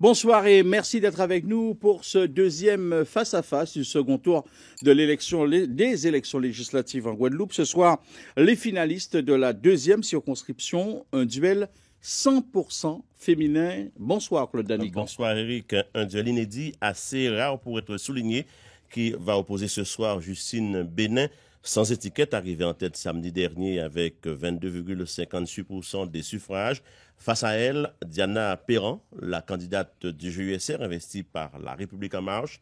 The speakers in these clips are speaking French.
Bonsoir et merci d'être avec nous pour ce deuxième face-à-face du second tour de des élections législatives en Guadeloupe. Ce soir, les finalistes de la deuxième circonscription, un duel 100% féminin. Bonsoir Claude Danican. Bonsoir Eric, un duel inédit, assez rare pour être souligné, qui va opposer ce soir Justine Bénin, sans étiquette, arrivée en tête samedi dernier avec 22,58% des suffrages. Face à elle, Diana Perran, la candidate du GUSR investie par La République en marche,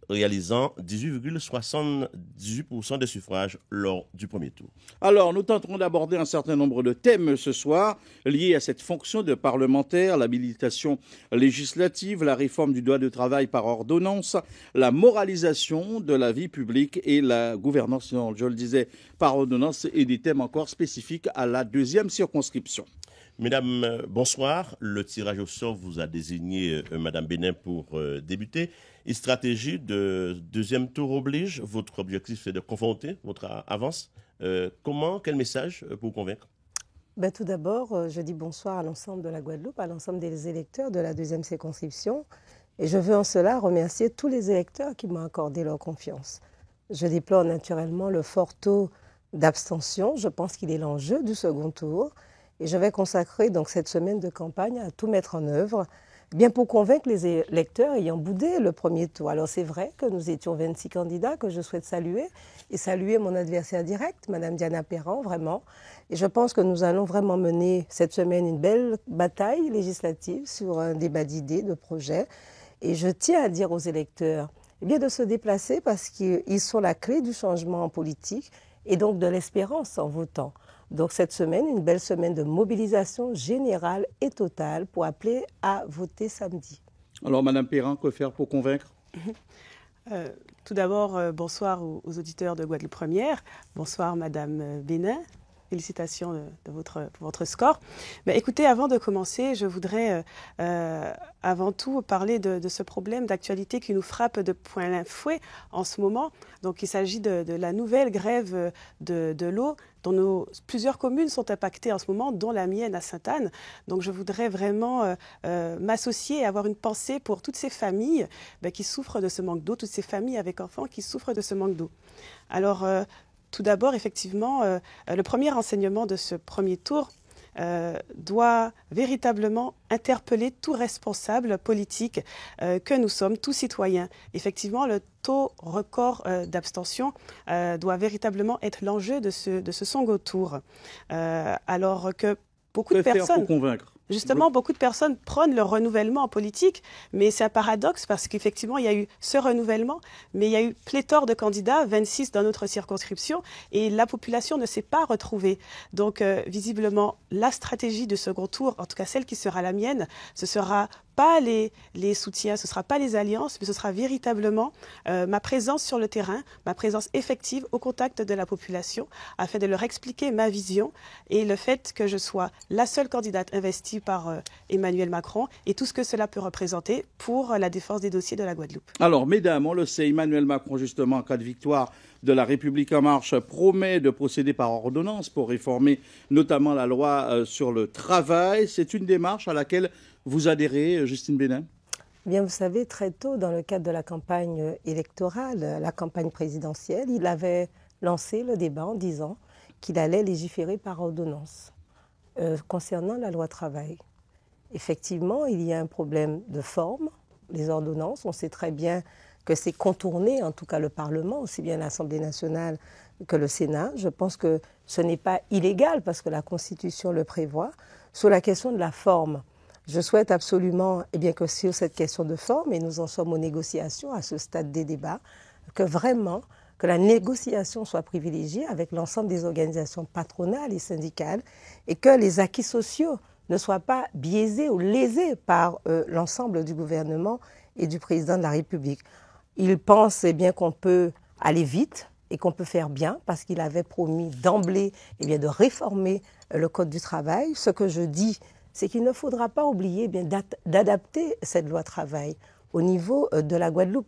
réalisant 18,78% des suffrages lors du premier tour. Alors, nous tenterons d'aborder un certain nombre de thèmes ce soir liés à cette fonction de parlementaire, l'habilitation législative, la réforme du droit de travail par ordonnance, la moralisation de la vie publique et la gouvernance, je le disais, par ordonnance, et des thèmes encore spécifiques à la deuxième circonscription. Mesdames, bonsoir. Le tirage au sort vous a désigné Madame Bénin pour débuter. Une stratégie de deuxième tour oblige. Votre objectif, c'est de confronter votre avance. Quel message pour convaincre? Tout d'abord, je dis bonsoir à l'ensemble de la Guadeloupe, à l'ensemble des électeurs de la deuxième circonscription. Et je veux en cela remercier tous les électeurs qui m'ont accordé leur confiance. Je déplore naturellement le fort taux d'abstention. Je pense qu'il est l'enjeu du second tour. Et je vais consacrer donc cette semaine de campagne à tout mettre en œuvre, bien pour convaincre les électeurs ayant boudé le premier tour. Alors c'est vrai que nous étions 26 candidats que je souhaite saluer, et saluer mon adversaire direct, Mme Diana Perran, vraiment. Et je pense que nous allons vraiment mener cette semaine une belle bataille législative sur un débat d'idées, de projets. Et je tiens à dire aux électeurs de se déplacer parce qu'ils sont la clé du changement en politique et donc de l'espérance en votant. Donc cette semaine, une belle semaine de mobilisation générale et totale pour appeler à voter samedi. Alors Madame Perran, que faire pour convaincre? Tout d'abord, bonsoir aux auditeurs de Guadeloupe Première. Bonsoir Madame Bénin. Félicitations de votre score. Mais écoutez, avant de commencer, je voudrais avant tout parler de ce problème d'actualité qui nous frappe de plein fouet en ce moment. Donc il s'agit de la nouvelle grève de l'eau dont plusieurs communes sont impactées en ce moment, dont la mienne à Sainte-Anne. Donc je voudrais vraiment m'associer et avoir une pensée pour toutes ces familles qui souffrent de ce manque d'eau, toutes ces familles avec enfants qui souffrent de ce manque d'eau. Alors, tout d'abord, effectivement, le premier enseignement de ce premier tour doit véritablement interpeller tout responsable politique que nous sommes, tous citoyens. Effectivement, le taux record d'abstention doit véritablement être l'enjeu de ce second tour. Alors que beaucoup de personnes... pour convaincre. Justement, beaucoup de personnes prônent le renouvellement en politique, mais c'est un paradoxe parce qu'effectivement, il y a eu ce renouvellement, mais il y a eu pléthore de candidats, 26 dans notre circonscription, et la population ne s'est pas retrouvée. Donc, visiblement, la stratégie de second tour, en tout cas celle qui sera la mienne, ce sera pas les soutiens, ce ne sera pas les alliances, mais ce sera véritablement ma présence sur le terrain, ma présence effective au contact de la population, afin de leur expliquer ma vision et le fait que je sois la seule candidate investie par Emmanuel Macron et tout ce que cela peut représenter pour la défense des dossiers de la Guadeloupe. Alors, mesdames, on le sait, Emmanuel Macron, justement, en cas de victoire de La République en marche, promet de procéder par ordonnance pour réformer notamment la loi sur le travail. C'est une démarche à laquelle vous adhérez, Justine Bénin? Bien, vous savez, très tôt, dans le cadre de la campagne électorale, la campagne présidentielle, il avait lancé le débat en disant qu'il allait légiférer par ordonnance concernant la loi travail. Effectivement, il y a un problème de forme, les ordonnances. On sait très bien que c'est contourné, en tout cas le Parlement, aussi bien l'Assemblée nationale que le Sénat. Je pense que ce n'est pas illégal parce que la Constitution le prévoit. Sur la question de la forme, je souhaite absolument que sur cette question de forme, et nous en sommes aux négociations à ce stade des débats, que la négociation soit privilégiée avec l'ensemble des organisations patronales et syndicales et que les acquis sociaux ne soient pas biaisés ou lésés par l'ensemble du gouvernement et du président de la République. Il pense qu'on peut aller vite et qu'on peut faire bien parce qu'il avait promis d'emblée de réformer le Code du travail. Ce que je dis, c'est qu'il ne faudra pas oublier d'adapter cette loi travail au niveau de la Guadeloupe,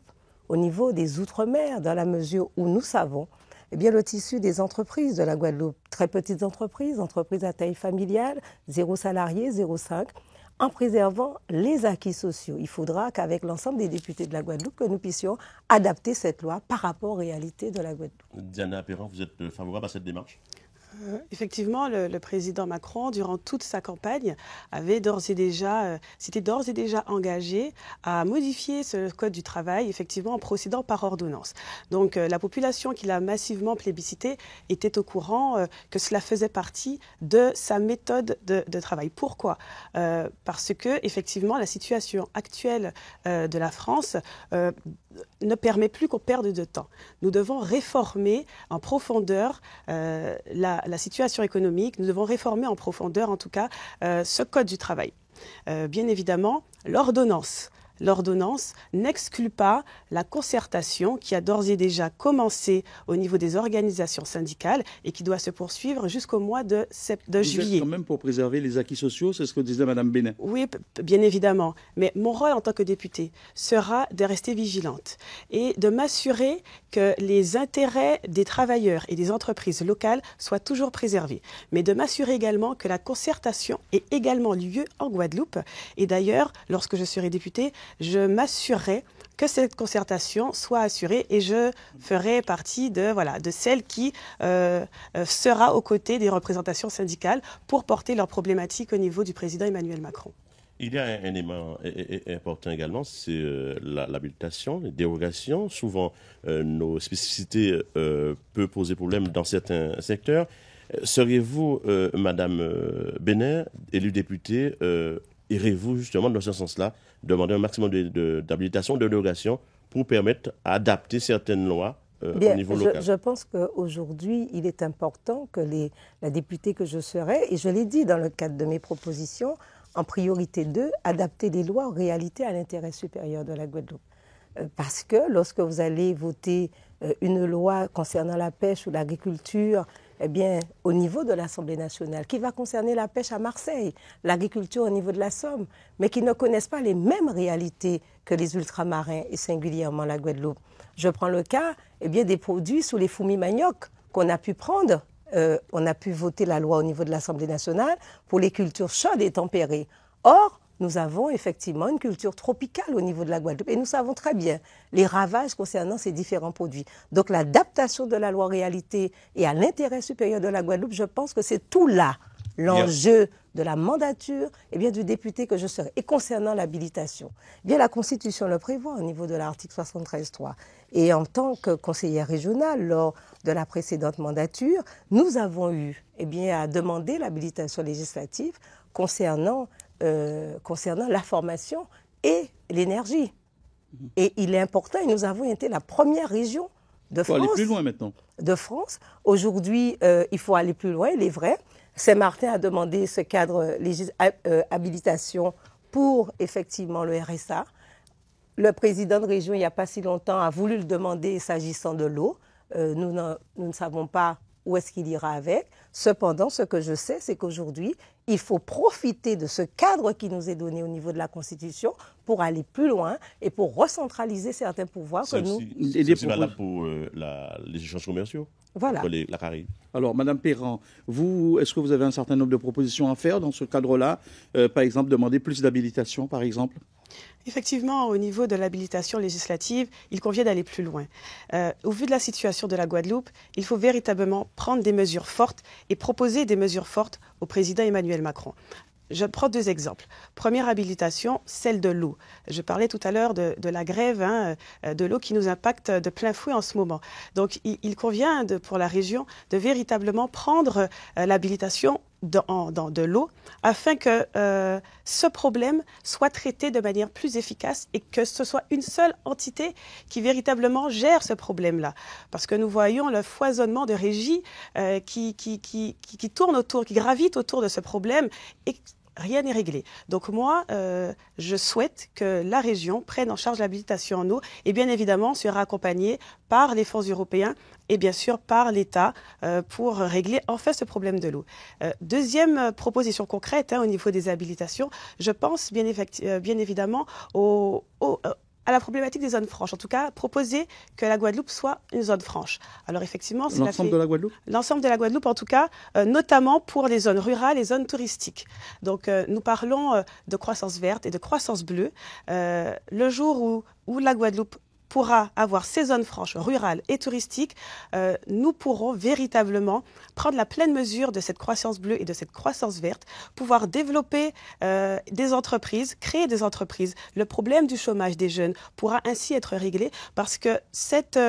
au niveau des Outre-mer, dans la mesure où nous savons le tissu des entreprises de la Guadeloupe, très petites entreprises, entreprises à taille familiale, 0 salarié, 0,5, en préservant les acquis sociaux. Il faudra qu'avec l'ensemble des députés de la Guadeloupe, que nous puissions adapter cette loi par rapport aux réalités de la Guadeloupe. Diana Perrin, vous êtes favorable à cette démarche? Effectivement, le président Macron, durant toute sa campagne, s'était d'ores et déjà engagé à modifier ce code du travail, effectivement, en procédant par ordonnance. Donc, la population qu'il a massivement plébiscitée était au courant que cela faisait partie de sa méthode de travail. Pourquoi? Parce que, effectivement, la situation actuelle de la France ne permet plus qu'on perde de temps. Nous devons réformer en profondeur la situation économique, nous devons réformer en profondeur, en tout cas, ce code du travail. Bien évidemment, l'ordonnance n'exclut pas la concertation qui a d'ores et déjà commencé au niveau des organisations syndicales et qui doit se poursuivre jusqu'au mois de juillet. Vous êtes quand même pour préserver les acquis sociaux, c'est ce que disait Mme Benin. Oui, bien évidemment. Mais mon rôle en tant que députée sera de rester vigilante et de m'assurer que les intérêts des travailleurs et des entreprises locales soient toujours préservés. Mais de m'assurer également que la concertation ait également lieu en Guadeloupe. Et d'ailleurs, lorsque je serai députée, je m'assurerai que cette concertation soit assurée et je ferai partie de celle qui sera aux côtés des représentations syndicales pour porter leurs problématiques au niveau du président Emmanuel Macron. Il y a un élément important également, c'est l'habilitation, les dérogations. Souvent, nos spécificités peuvent poser problème dans certains secteurs. Seriez-vous, Madame Benin, élue députée, irez-vous justement dans ce sens-là demander un maximum d'habilitation, de dérogation pour permettre d'adapter certaines lois au niveau local? Je pense qu'aujourd'hui, il est important que la députée que je serai, et je l'ai dit dans le cadre de mes propositions, en priorité 2, adapter les lois aux réalités à l'intérêt supérieur de la Guadeloupe. Parce que lorsque vous allez voter une loi concernant la pêche ou l'agriculture, eh bien, au niveau de l'Assemblée nationale, qui va concerner la pêche à Marseille, l'agriculture au niveau de la Somme, mais qui ne connaissent pas les mêmes réalités que les ultramarins et singulièrement la Guadeloupe. Je prends le cas des produits sous les fourmis manioc qu'on a pu prendre. On a pu voter la loi au niveau de l'Assemblée nationale pour les cultures chaudes et tempérées. Or, nous avons effectivement une culture tropicale au niveau de la Guadeloupe et nous savons très bien les ravages concernant ces différents produits. Donc l'adaptation de la loi réalité et à l'intérêt supérieur de la Guadeloupe, je pense que c'est tout là l'enjeu de la mandature du député que je serai. Et concernant l'habilitation, la Constitution le prévoit au niveau de l'article 73.3. Et en tant que conseillère régionale, lors de la précédente mandature, nous avons eu à demander l'habilitation législative concernant la formation et l'énergie. Et il est important, et nous avons été la première région de France. Il faut aller plus loin maintenant. De France. Aujourd'hui, il faut aller plus loin, il est vrai. Saint-Martin a demandé ce cadre habilitation pour effectivement le RSA. Le président de région, il n'y a pas si longtemps, a voulu le demander s'agissant de l'eau. Nous ne savons pas où est-ce qu'il ira avec. Cependant, ce que je sais, c'est qu'aujourd'hui, il faut profiter de ce cadre qui nous est donné au niveau de la Constitution pour aller plus loin et pour recentraliser certains pouvoirs que nous... C'est aussi valable pour les échanges commerciaux. Voilà. Pour la Caraïbe. Alors, Madame Perrin, est-ce que vous avez un certain nombre de propositions à faire dans ce cadre-là? Par exemple, demander plus d'habilitation, par exemple? Effectivement, au niveau de l'habilitation législative, il convient d'aller plus loin. Au vu de la situation de la Guadeloupe, il faut véritablement prendre des mesures fortes et proposer des mesures fortes au président Emmanuel Macron. Je prends 2 exemples. Première habilitation, celle de l'eau. Je parlais tout à l'heure de la grève de l'eau qui nous impacte de plein fouet en ce moment. Donc, il convient pour la région de véritablement prendre l'habilitation de l'eau afin que ce problème soit traité de manière plus efficace et que ce soit une seule entité qui véritablement gère ce problème-là. Parce que nous voyons le foisonnement de régies qui tournent autour, qui gravitent autour de ce problème et rien n'est réglé. Donc moi, je souhaite que la région prenne en charge l'habilitation en eau et bien évidemment sera accompagnée par les fonds européens et bien sûr par l'État pour régler enfin ce problème de l'eau. Deuxième proposition concrète au niveau des habilitations, je pense bien évidemment à la problématique des zones franches. En tout cas, proposer que la Guadeloupe soit une zone franche. Alors effectivement, l'ensemble de la Guadeloupe. L'ensemble de la Guadeloupe, en tout cas, notamment pour les zones rurales et zones touristiques. Donc, nous parlons de croissance verte et de croissance bleue. Le jour où la Guadeloupe pourra avoir ces zones franches rurales et touristiques, nous pourrons véritablement prendre la pleine mesure de cette croissance bleue et de cette croissance verte, pouvoir développer des entreprises, créer des entreprises. Le problème du chômage des jeunes pourra ainsi être réglé parce que cette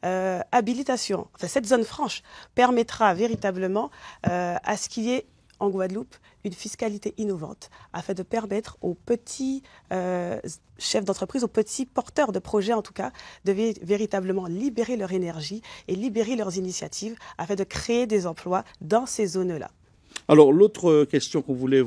habilitation, enfin cette zone franche, permettra véritablement à ce qu'il y ait en Guadeloupe une fiscalité innovante afin de permettre aux petits chefs d'entreprise, aux petits porteurs de projets en tout cas, de véritablement libérer leur énergie et libérer leurs initiatives afin de créer des emplois dans ces zones-là. Alors l'autre question qu'on voulait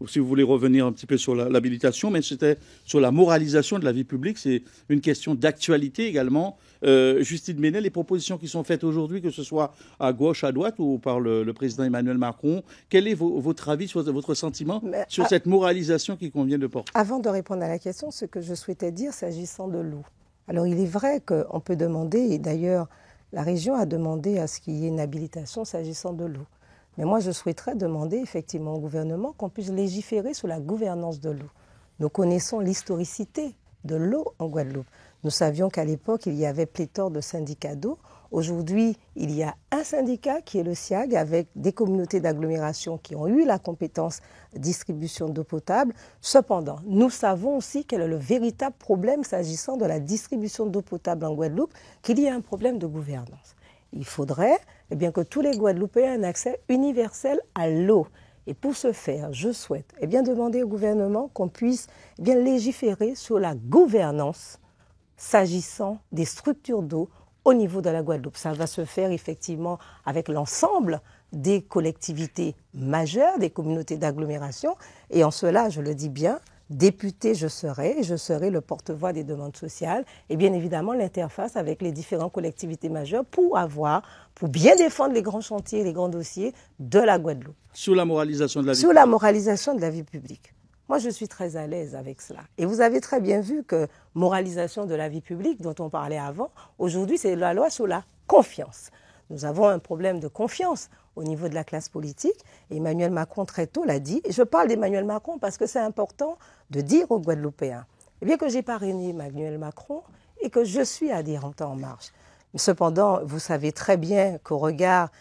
si vous voulez revenir un petit peu sur l'habilitation, mais c'était sur la moralisation de la vie publique. C'est une question d'actualité également. Justine Bénin, les propositions qui sont faites aujourd'hui, que ce soit à gauche, à droite ou par le président Emmanuel Macron, quel est votre avis, votre sentiment sur cette moralisation qu'il convient de porter? Avant de répondre à la question, ce que je souhaitais dire s'agissant de l'eau. Alors il est vrai qu'on peut demander, et d'ailleurs la région a demandé à ce qu'il y ait une habilitation s'agissant de l'eau. Mais moi, je souhaiterais demander effectivement au gouvernement qu'on puisse légiférer sur la gouvernance de l'eau. Nous connaissons l'historicité de l'eau en Guadeloupe. Nous savions qu'à l'époque, il y avait pléthore de syndicats d'eau. Aujourd'hui, il y a un syndicat qui est le SIAG avec des communautés d'agglomération qui ont eu la compétence distribution d'eau potable. Cependant, nous savons aussi quel est le véritable problème s'agissant de la distribution d'eau potable en Guadeloupe, qu'il y a un problème de gouvernance. Il faudrait que tous les Guadeloupéens aient un accès universel à l'eau. Et pour ce faire, je souhaite demander au gouvernement qu'on puisse légiférer sur la gouvernance s'agissant des structures d'eau au niveau de la Guadeloupe. Ça va se faire effectivement avec l'ensemble des collectivités majeures, des communautés d'agglomération. Et en cela, je le dis bien, député je serai le porte-voix des demandes sociales et bien évidemment l'interface avec les différentes collectivités majeures pour bien défendre les grands chantiers, les grands dossiers de la Guadeloupe. Sur la moralisation de la vie publique. Sur la moralisation de la vie publique. Moi, je suis très à l'aise avec cela. Et vous avez très bien vu que moralisation de la vie publique, dont on parlait avant, aujourd'hui, c'est la loi sur la confiance. Nous avons un problème de confiance au niveau de la classe politique. Emmanuel Macron, très tôt, l'a dit. Et je parle d'Emmanuel Macron parce que c'est important de dire aux Guadeloupéens que j'ai parrainé Emmanuel Macron et que je suis adhérente En Marche. Cependant, vous savez très bien qu'au regard,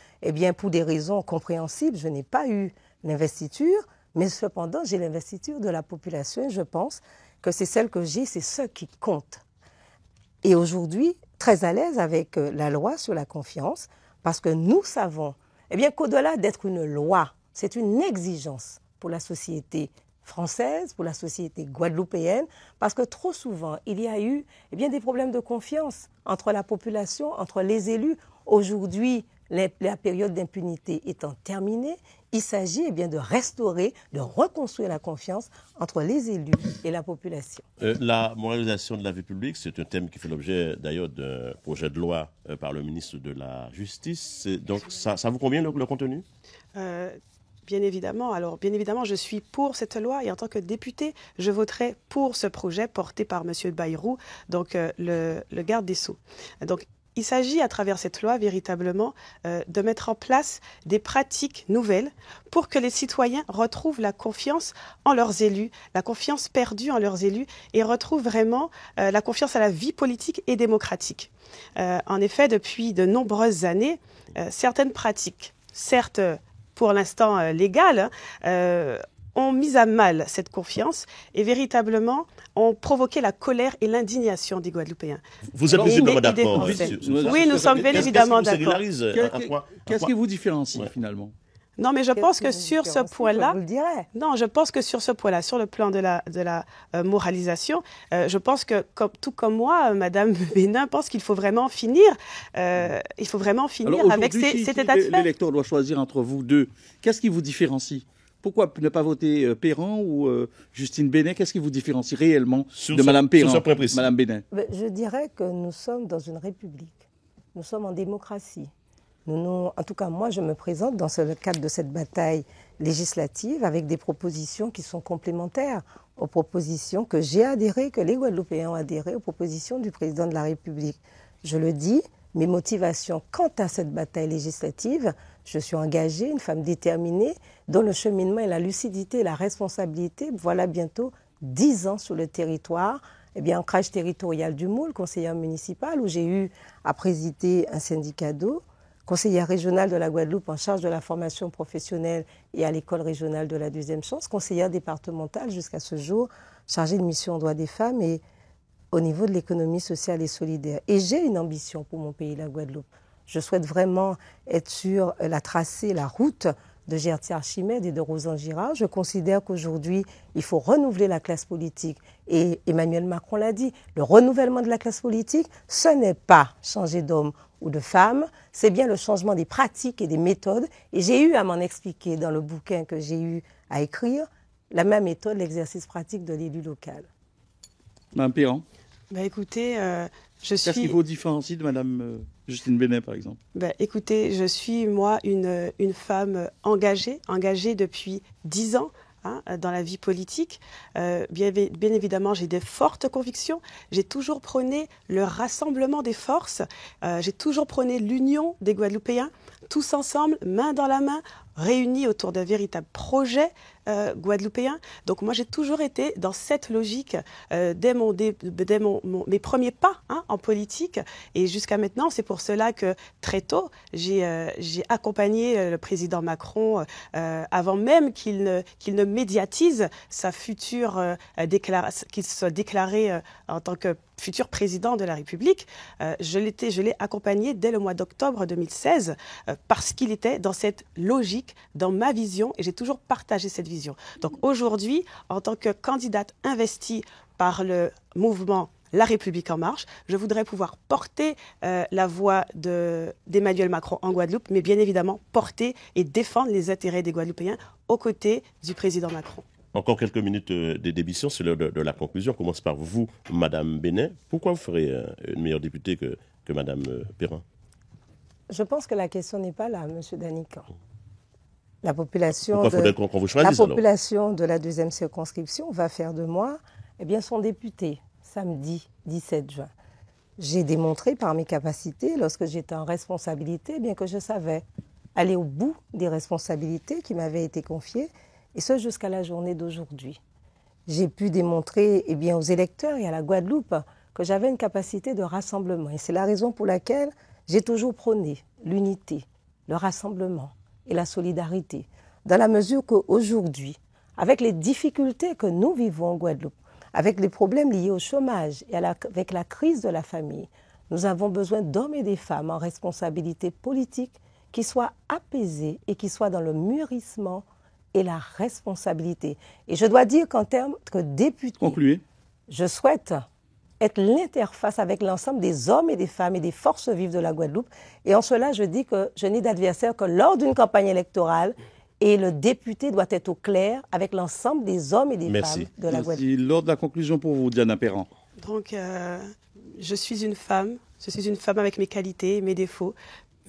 pour des raisons compréhensibles, je n'ai pas eu l'investiture. Mais cependant, j'ai l'investiture de la population et je pense que c'est celle que j'ai, c'est ce qui compte. Et aujourd'hui, très à l'aise avec la loi sur la confiance, parce que nous savons qu'au-delà d'être une loi, c'est une exigence pour la société française, pour la société guadeloupéenne, parce que trop souvent, il y a eu des problèmes de confiance entre la population, entre les élus. Aujourd'hui, la période d'impunité étant terminée, il s'agit de restaurer, de reconstruire la confiance entre les élus et la population. La moralisation de la vie publique, c'est un thème qui fait l'objet d'ailleurs d'un projet de loi par le ministre de la Justice. Donc ça vous convient le contenu ? Bien évidemment. Alors, bien évidemment, je suis pour cette loi et en tant que députée, je voterai pour ce projet porté par M. Bayrou, donc le garde des Sceaux. Donc, il s'agit, à travers cette loi, véritablement, de mettre en place des pratiques nouvelles pour que les citoyens retrouvent la confiance en leurs élus, la confiance perdue en leurs élus et retrouvent vraiment la confiance à la vie politique et démocratique. En effet, depuis de nombreuses années, certaines pratiques, certes pour l'instant légales, ont mis à mal cette confiance et véritablement ont provoqué la colère et l'indignation des Guadeloupéens. Vous êtes visiblement d'accord. Oui, nous sommes bien évidemment d'accord. Qu'est-ce qui vous différencie finalement ? Non, mais je pense que sur ce point-là, je pense que sur ce point-là, sur le plan de la moralisation, je pense que tout comme moi, Madame Bénin pense qu'il faut vraiment finir. Avec cet état de fait. L'électeur doit choisir entre vous deux. Qu'est-ce qui vous différencie ? Pourquoi ne pas voter Perran ou Justine Bénin? Qu'est-ce qui vous différencie réellement de Mme Perran, Mme Bénin? Je dirais que nous sommes dans une république. Nous sommes en démocratie. En tout cas, moi, je me présente dans le cadre de cette bataille législative avec des propositions qui sont complémentaires aux propositions que j'ai adhérées, que les Guadeloupéens ont adhérées, aux propositions du président de la République. Je le dis, mes motivations quant à cette bataille législative, je suis engagée, une femme déterminée, dont le cheminement et la lucidité et la responsabilité, voilà bientôt 10 ans sur le territoire, ancrage territorial du Moule, conseillère municipale, où j'ai eu à présider un syndicat d'eau, conseillère régionale de la Guadeloupe en charge de la formation professionnelle et à l'école régionale de la deuxième chance, conseillère départementale jusqu'à ce jour, chargée de mission aux droits des femmes et au niveau de l'économie sociale et solidaire. Et j'ai une ambition pour mon pays, la Guadeloupe. Je souhaite vraiment être sur la tracée, la route de Gertie Archimède et de Rosan Girard. Je considère qu'aujourd'hui, il faut renouveler la classe politique. Et Emmanuel Macron l'a dit, le renouvellement de la classe politique, ce n'est pas changer d'homme ou de femme, c'est bien le changement des pratiques et des méthodes. Et j'ai eu à m'en expliquer dans le bouquin que j'ai eu à écrire, la même méthode, l'exercice pratique de l'élu local. Mme Perron. Écoutez, Qu'est-ce qu'il faut différencier de Mme Justine Benin, par exemple? Écoutez, je suis, moi, une femme engagée depuis 10 ans dans la vie politique. Bien évidemment, j'ai de fortes convictions. J'ai toujours prôné le rassemblement des forces. J'ai toujours prôné l'union des Guadeloupéens, tous ensemble, main dans la main, réunis autour d'un véritable projet guadeloupéen. Donc moi, j'ai toujours été dans cette logique dès mes premiers pas en politique. Et jusqu'à maintenant, c'est pour cela que très tôt, j'ai accompagné le président Macron avant même qu'il ne médiatise sa future qu'il soit déclaré en tant que futur président de la République. Je l'ai accompagné dès le mois d'octobre 2016 parce qu'il était dans cette logique, dans ma vision, et j'ai toujours partagé cette vision. Donc aujourd'hui, en tant que candidate investie par le mouvement La République en marche, je voudrais pouvoir porter la voix d'Emmanuel Macron en Guadeloupe, mais bien évidemment porter et défendre les intérêts des Guadeloupéens aux côtés du président Macron. Encore quelques minutes d'émission, c'est l'heure de la conclusion. On commence par vous, Madame Benin. Pourquoi vous ferez une meilleure députée que Madame Perron? Je pense que la question n'est pas là, Monsieur Danican. La population, de la deuxième circonscription va faire de moi son député samedi 17 juin. J'ai démontré par mes capacités, lorsque j'étais en responsabilité, que je savais aller au bout des responsabilités qui m'avaient été confiées, et ce jusqu'à la journée d'aujourd'hui. J'ai pu démontrer aux électeurs et à la Guadeloupe que j'avais une capacité de rassemblement. Et c'est la raison pour laquelle j'ai toujours prôné l'unité, le rassemblement et la solidarité. Dans la mesure qu'aujourd'hui, avec les difficultés que nous vivons en Guadeloupe, avec les problèmes liés au chômage et avec la crise de la famille, nous avons besoin d'hommes et des femmes en responsabilité politique qui soient apaisés et qui soient dans le mûrissement et la responsabilité. Et je dois dire qu'en termes de député, concluez. Je souhaite être l'interface avec l'ensemble des hommes et des femmes et des forces vives de la Guadeloupe. Et en cela, je dis que je n'ai d'adversaire que lors d'une campagne électorale. Et le député doit être au clair avec l'ensemble des hommes et des femmes de la Guadeloupe. Merci. Lors de la conclusion pour vous, Diana Perron. Donc, je suis une femme avec mes qualités et mes défauts,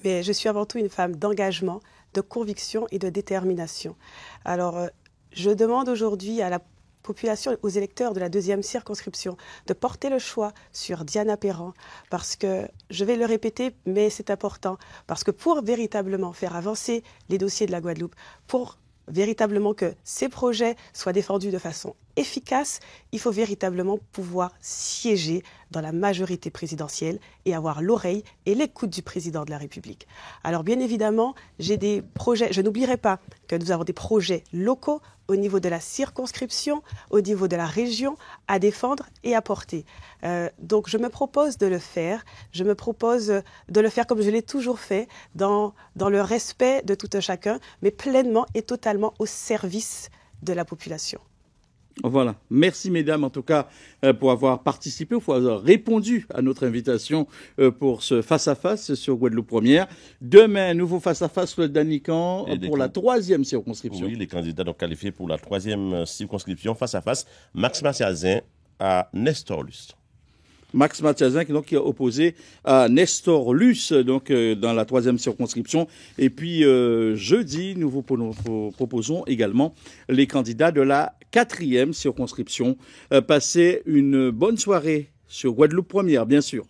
mais je suis avant tout une femme d'engagement, de conviction et de détermination. Alors, je demande aujourd'hui à la population, aux électeurs de la deuxième circonscription, de porter le choix sur Diana Perron, parce que, je vais le répéter, mais c'est important, parce que pour véritablement faire avancer les dossiers de la Guadeloupe, pour véritablement que ces projets soient défendus de façon efficace, il faut véritablement pouvoir siéger dans la majorité présidentielle et avoir l'oreille et l'écoute du président de la République. Alors bien évidemment, j'ai des projets, je n'oublierai pas que nous avons des projets locaux au niveau de la circonscription, au niveau de la région, à défendre et à porter. Donc je me propose de le faire, comme je l'ai toujours fait, dans le respect de tout un chacun, mais pleinement et totalement au service de la population. Voilà. Merci, mesdames, en tout cas, pour avoir participé, pour avoir répondu à notre invitation pour ce face-à-face sur Guadeloupe Première. Demain, nouveau face-à-face sur le Danican pour la troisième circonscription. Oui, les candidats donc qualifiés pour la troisième circonscription face-à-face. Max Massiazin à Nestor Lustre. Max Mathiasin qui est opposé à Nestor Luce donc dans la 3e circonscription. Et puis jeudi, nous vous proposons également les candidats de la 4e circonscription. Passez une bonne soirée sur Guadeloupe Première, bien sûr.